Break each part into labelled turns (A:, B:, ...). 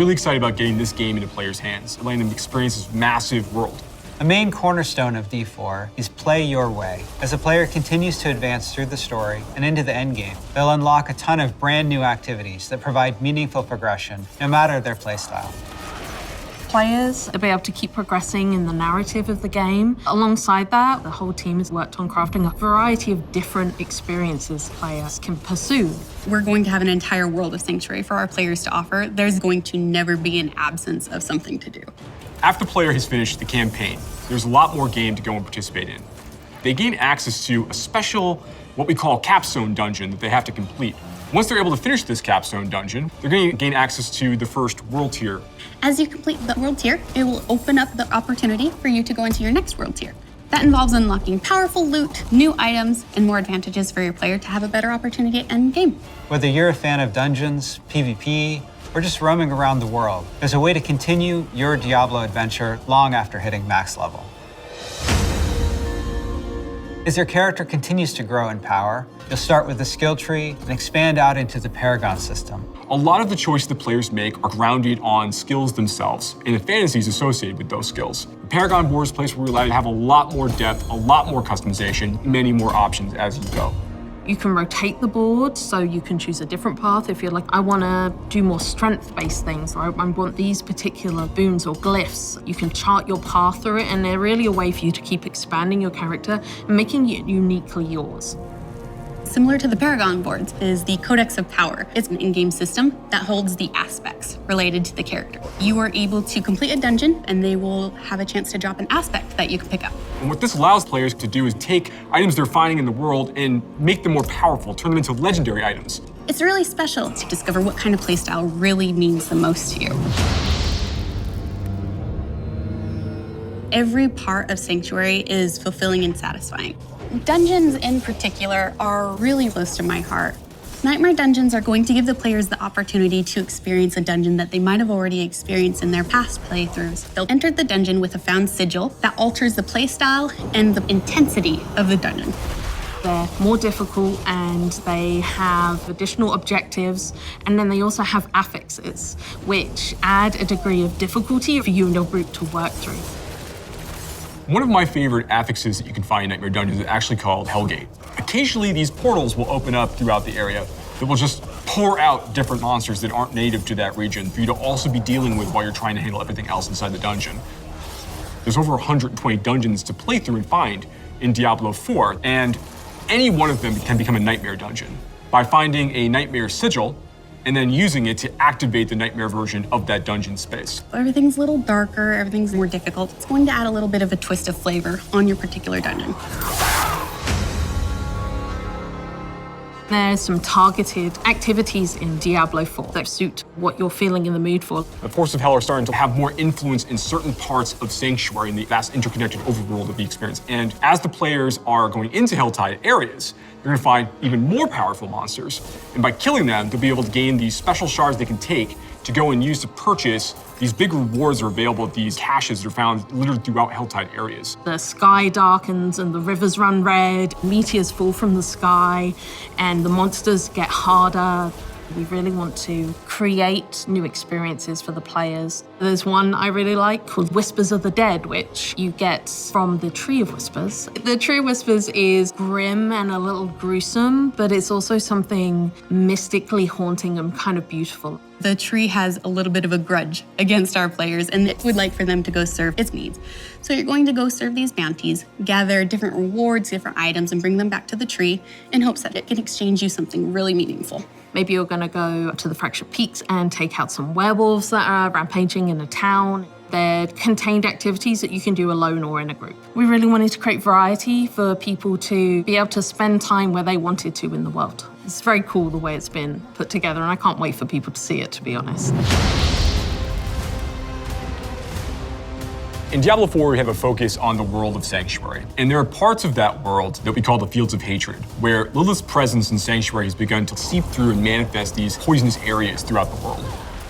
A: really excited about getting this game into players' hands and letting them experience this massive world.
B: A main cornerstone of D4 is play your way. As a player continues to advance through the story and into the endgame, they'll unlock a ton of brand new activities that provide meaningful progression, no matter their playstyle.
C: Players will be able to keep progressing in the narrative of the game. Alongside that, the whole team has worked on crafting a variety of different experiences players can pursue.
D: We're going to have an entire world of Sanctuary for our players to offer. There's going to never be an absence of something to do.
A: After the player has finished the campaign, there's a lot more game to go and participate in. They gain access to a special, what we call capstone dungeon that they have to complete. Once they're able to finish this capstone dungeon, they're going to gain access to the first world tier.
D: As you complete the world tier, it will open up the opportunity for you to go into your next world tier. That involves unlocking powerful loot, new items, and more advantages for your player to have a better opportunity at end game.
B: Whether you're a fan of dungeons, PvP, or just roaming around the world, there's a way to continue your Diablo adventure long after hitting max level. As your character continues to grow in power, you'll start with the skill tree and expand out into the Paragon system.
A: A lot of the choices the players make are grounded on skills themselves and the fantasies associated with those skills. The Paragon board is a place where we're allowed to have a lot more depth, a lot more customization, many more options as you go.
C: You can rotate the board, so you can choose a different path if you're like, I want to do more strength-based things, or I want these particular boons or glyphs. You can chart your path through it, and they're really a way for you to keep expanding your character and making it uniquely yours.
D: Similar to the Paragon boards is the Codex of Power. It's an in-game system that holds the aspects related to the character. You are able to complete a dungeon, and they will have a chance to drop an aspect that you can pick up.
A: And what this allows players to do is take items they're finding in the world and make them more powerful, turn them into legendary items.
D: It's really special to discover what kind of playstyle really means the most to you. Every part of Sanctuary is fulfilling and satisfying. Dungeons in particular are really close to my heart. Nightmare dungeons are going to give the players the opportunity to experience a dungeon that they might have already experienced in their past playthroughs. They'll enter the dungeon with a found sigil that alters the playstyle and the intensity of the dungeon.
C: They're more difficult and they have additional objectives, and then they also have affixes, which add a degree of difficulty for you and your group to work through.
A: One of my favorite affixes that you can find in Nightmare Dungeons is actually called Hellgate. Occasionally, these portals will open up throughout the area that will just pour out different monsters that aren't native to that region for you to also be dealing with while you're trying to handle everything else inside the dungeon. There's over 120 dungeons to play through and find in Diablo 4, and any one of them can become a Nightmare dungeon by finding a Nightmare sigil and then using it to activate the Nightmare version of that dungeon space.
D: Everything's a little darker, everything's more difficult. It's going to add a little bit of a twist of flavor on your particular dungeon.
C: There's some targeted activities in Diablo 4 that suit what you're feeling in the mood for.
A: The Forces of Hell are starting to have more influence in certain parts of Sanctuary in the vast interconnected overworld of the experience. And as the players are going into Helltide areas, they're going to find even more powerful monsters. And by killing them, they'll be able to gain these special shards they can take to go and use to purchase these big rewards that are available at these caches that are found littered throughout Helltide areas.
C: The sky darkens and the rivers run red, meteors fall from the sky, and the monsters get harder. We really want to create new experiences for the players. There's one I really like called Whispers of the Dead, which you get from the Tree of Whispers. The Tree of Whispers is grim and a little gruesome, but it's also something mystically haunting and kind of beautiful.
D: The tree has a little bit of a grudge against our players, and it would like for them to go serve its needs. So you're going to go serve these bounties, gather different rewards, different items, and bring them back to the tree in hopes that it can exchange you something really meaningful.
C: Maybe you're going to go to the Fractured Peaks and take out some werewolves that are rampaging in a town. They're contained activities that you can do alone or in a group. We really wanted to create variety for people to be able to spend time where they wanted to in the world. It's very cool the way it's been put together, and I can't wait for people to see it, to be honest.
A: In Diablo 4, we have a focus on the world of Sanctuary. And there are parts of that world that we call the Fields of Hatred, where Lilith's presence in Sanctuary has begun to seep through and manifest these poisonous areas throughout the world.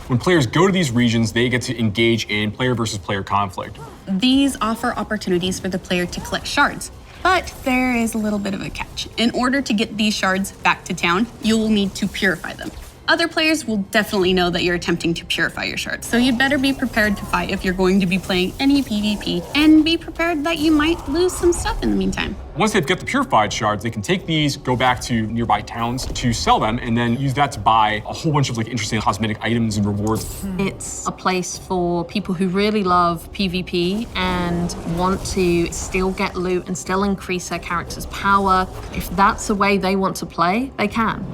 A: When players go to these regions, they get to engage in player versus player conflict.
D: These offer opportunities for the player to collect shards. But there is a little bit of a catch. In order to get these shards back to town, you will need to purify them. Other players will definitely know that you're attempting to purify your shards, so you'd better be prepared to fight if you're going to be playing any PvP, and be prepared that you might lose some stuff in the meantime.
A: Once they've got the purified shards, they can take these, go back to nearby towns to sell them, and then use that to buy a whole bunch of like interesting cosmetic items and rewards.
C: It's a place for people who really love PvP and want to still get loot and still increase their character's power. If that's the way they want to play, they can.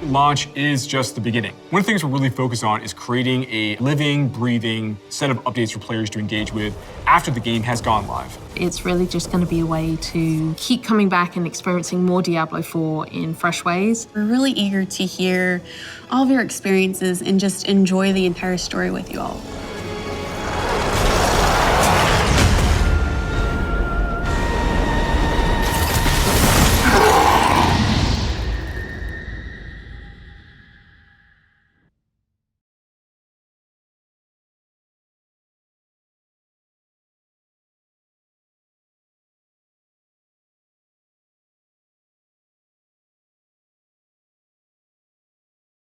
A: Launch is just the beginning. One of the things we're really focused on is creating a living, breathing set of updates for players to engage with after the game has gone live.
C: It's really just going to be a way to keep coming back and experiencing more Diablo 4 in fresh ways.
D: We're really eager to hear all of your experiences and just enjoy the entire story with you all.